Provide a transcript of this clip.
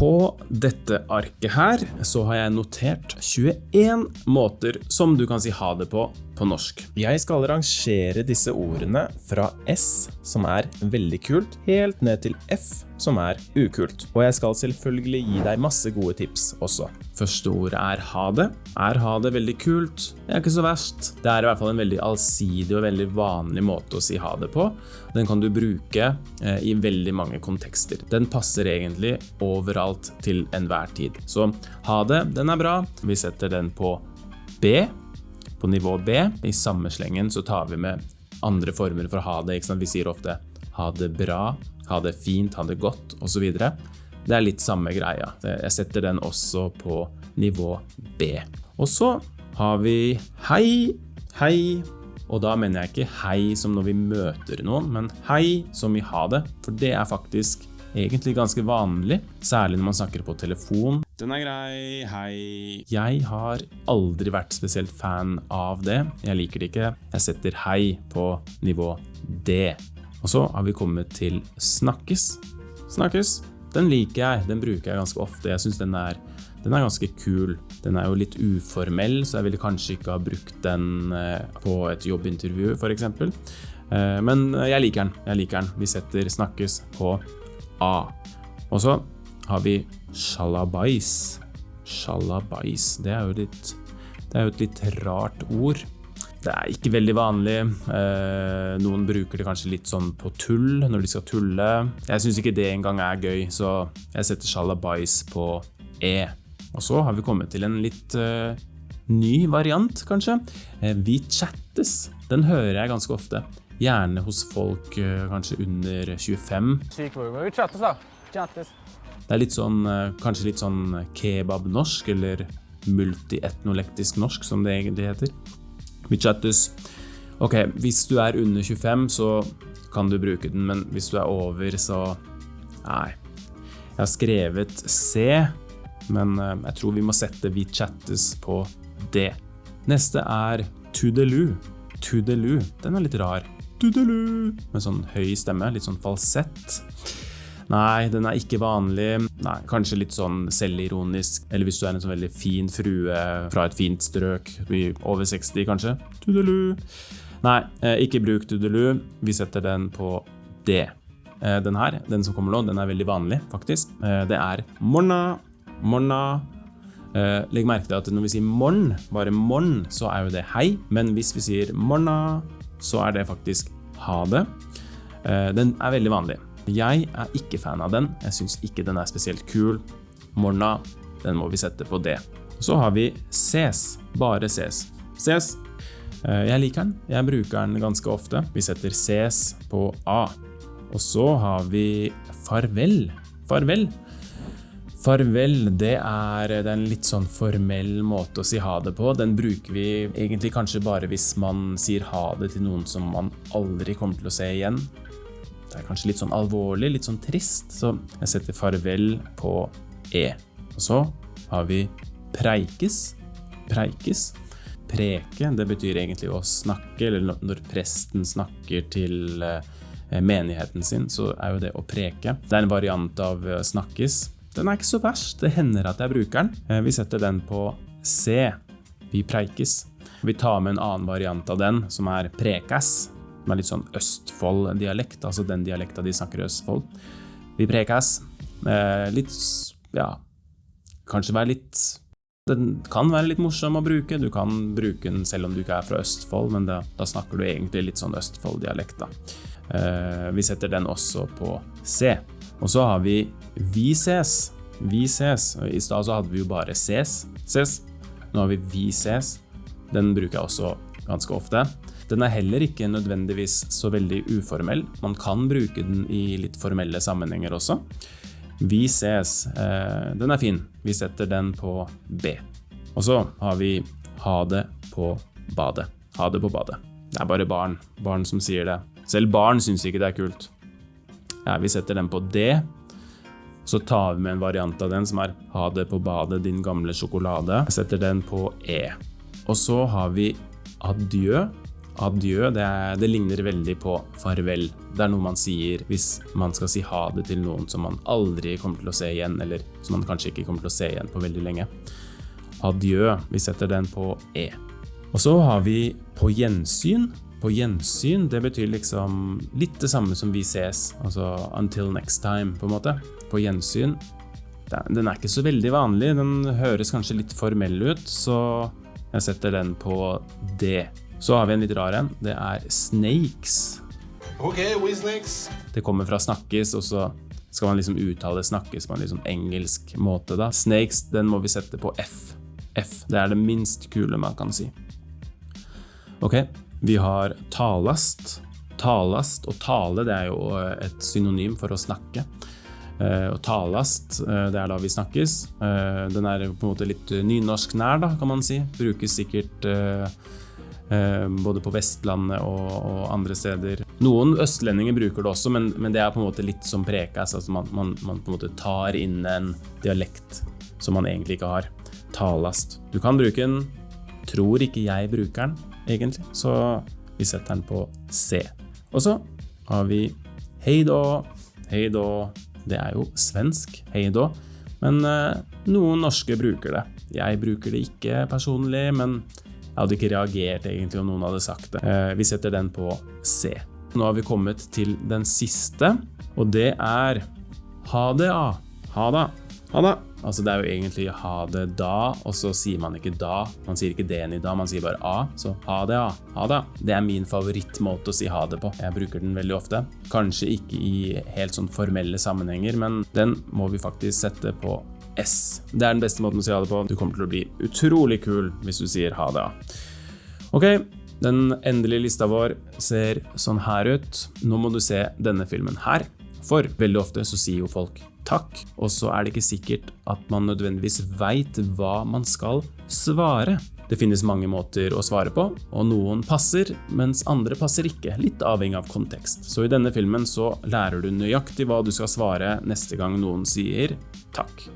På dette arket her så har jeg notert 21 måter som du kan si ha det på norsk. Jeg skal rangere disse ordene fra S, som er veldig kult, helt ned til F, som er ukult. Og jeg skal selvfølgelig gi deg masse gode tips også. Første ordet er ha det. Er ha det veldig kult? Det er ikke så verst. Det er i hvert fall en veldig allsidig og veldig vanlig måte å si ha det på. Den kan du bruke i veldig mange kontekster. Den passer egentlig overalt til enhver tid. Så ha det, den er bra. Vi setter den på B. På nivå B. I samme slengen så tar vi med andre former for ha det. Ikke sant? Vi sier ofte ha det bra, ha det fint, ha det godt, og så videre. Det er litt samme greia. Jeg setter den også på nivå B. Og så har vi hei, hei. Og da mener jeg ikke hei som når vi møter noen, men hei som i ha det. For det er faktisk egentlig ganske vanlig, særlig når man snakker på telefon. Den er grei, hei. Jeg har aldri vært spesielt fan av det. Jeg liker det ikke. Jeg setter hei på nivå D. Og så har vi kommet til snakkes. Snakkes. Den liker jeg. Den bruker jeg ganske ofte. Jeg synes den er ganske kul. Den er jo litt uformell, så jeg ville kanskje ikke ha brukt den på et jobbintervju, for eksempel. Men jeg liker den. Vi setter snakkes på A. Og så har vi sjalabais. Sjalabais, det er jo et litt rart ord. Det er ikke veldig vanlig. Noen bruker det kanskje litt sånn på tull, når de skal tulle. Jeg synes ikke det engang er gøy, så jeg setter sjalabais på E. Og så har vi kommet til en litt ny variant, kanskje. Vi chattes. Den hører jeg ganske ofte. Gjerne hos folk kanskje under 25. Vi chattes da. Chattes. Det er litt sånn, kanskje litt sånn kebab-norsk, eller multietnolektisk norsk, som det egentlig heter. Vi chattes. Ok, hvis du er under 25, så kan du bruke den, men hvis du er over, så nei. Jeg har skrevet C, men jeg tror vi må sette vi chattes på D. Neste er tudeloo. Tudeloo, den er litt rar. Tudeloo, med sånn høy stemme, litt sånn falsett. Nei, den er ikke vanlig. Nei, kanskje litt sånn selvironisk. Eller hvis du er en sånn veldig fin frue fra et fint strøk, over 60 kanskje. Tudeloo. Nei, ikke bruk tudeloo. Vi setter den på D. Den her, den som kommer nå, den er veldig vanlig faktisk. Det er morna, morna. Legg merke til at når vi sier morgen, bare morgen, så er jo det hei. Men hvis vi sier morna, så er det faktisk ha det. Den er veldig vanlig. Jeg er ikke fan av den. Jeg synes ikke den er spesielt kul. Morna, den må vi sette på D. Så har vi ses, bare ses. Ses. Jeg liker den. Jeg bruker den ganske ofte. Vi setter ses på A. Og så har vi farvel. Farvel. Farvel, det er en litt sånn formell måte å si ha det på. Den bruker vi egentlig kanskje bare hvis man sier ha det til noen som man aldri kommer til å se igjen. Det er kanskje litt sånn alvorlig, litt sånn trist, så jeg setter farvel på E. Og så har vi preikes. Preikes. Preke, det betyr egentlig å snakke, eller når presten snakker til menigheten sin, så er jo det å preke. Det er en variant av snakkes. Den er ikke så verst, det hender at jeg bruker den. Vi setter den på C, vi preikes. Vi tar med en annen variant av den, som er prekas, med litt sånn Østfold-dialekt, altså den dialekta de snakker i Østfold. Vi prekas. Litt, ja, kanskje være litt, den kan være litt morsom å bruke. Du kan bruke den selv om du ikke er fra Østfold, men da snakker du egentlig litt sånn Østfold-dialekt da. Vi setter den også på C. Og så har vi ses. Vi ses. I stedet så hadde vi jo bare ses. Ses. Nå har vi ses. Den bruker jeg også ganske ofte. Den er heller ikke nødvendigvis så veldig uformell. Man kan bruke den i litt formelle sammenhenger også. Vi ses. Den er fin. Vi setter den på B. Og så har vi ha det på badet. Ha det på badet. Det er bare barn. Barn som sier det. Selv barn synes ikke det er kult. Ja, vi setter den på D. Så tar vi med en variant av den som er ha det på badet, din gamle sjokolade. Jeg setter den på E. Og så har vi adjø. Adjø, det ligner veldig på farvel. Det noe man sier hvis man skal si ha det til noen som man aldri kommer til å se igjen, eller som man kanskje ikke kommer til å se igjen på veldig lenge. Adjø, vi setter den på E. Og så har vi på gjensyn. På gjensyn, det betyr liksom litt det samme som vi ses, altså until next time på en måte. På gjensyn, den ikke så veldig vanlig, den høres kanskje litt formell ut, så jeg setter den på D. Så har vi en litt rar en, det snakes. Ok, we snakes. Det kommer fra snakkes, og så skal man liksom uttale snakkes på en litt sånn engelsk måte da. Snakes, den må vi sette på F. F, det det minst kule man kan si. Ok, vi har talast. Talast og tale, det jo et synonym for å snakke. Og talast, det da vi snakkes. Den på en måte litt nynorsk nær da, kan man si. Brukes sikkert både på Vestlandet og andre steder. Noen østlendinger bruker det også, men det på en måte litt som prekas, altså man på en måte tar inn en dialekt som man egentlig ikke har. Talast. Du kan bruke den, tror ikke jeg bruker den, egentlig, så vi setter den på C. Og så har vi hei då. Hei då, det jo svensk, hei då, men noen norske bruker det. Jeg bruker det ikke personlig, men jeg hadde ikke reagert egentlig om noen hadde sagt det. Vi setter den på C. Nå har vi kommet til den siste, og det ha det a. Ha da. Ha da. Altså det jo egentlig ha det da, og så sier man ikke da. Man sier ikke den i da, man sier bare a. Så ha det a. Ha da. Det min favorittmåte å si ha det på. Jeg bruker den veldig ofte. Kanskje ikke i helt sånn formelle sammenhenger, men den må vi faktisk sette på S. Det den beste måten å si ha det på. Du kommer til å bli utrolig kul hvis du sier ha det a. Ok, den endelige lista vår ser sånn her ut. Nå må du se denne filmen her. For veldig ofte så sier jo folk takk, og så det ikke sikkert at man nødvendigvis vet hva man skal svare. Det finnes mange måter å svare på, og noen passer, mens andre passer ikke, litt avhengig av kontekst. Så i denne filmen så lærer du nøyaktig hva du skal svare neste gang noen sier takk.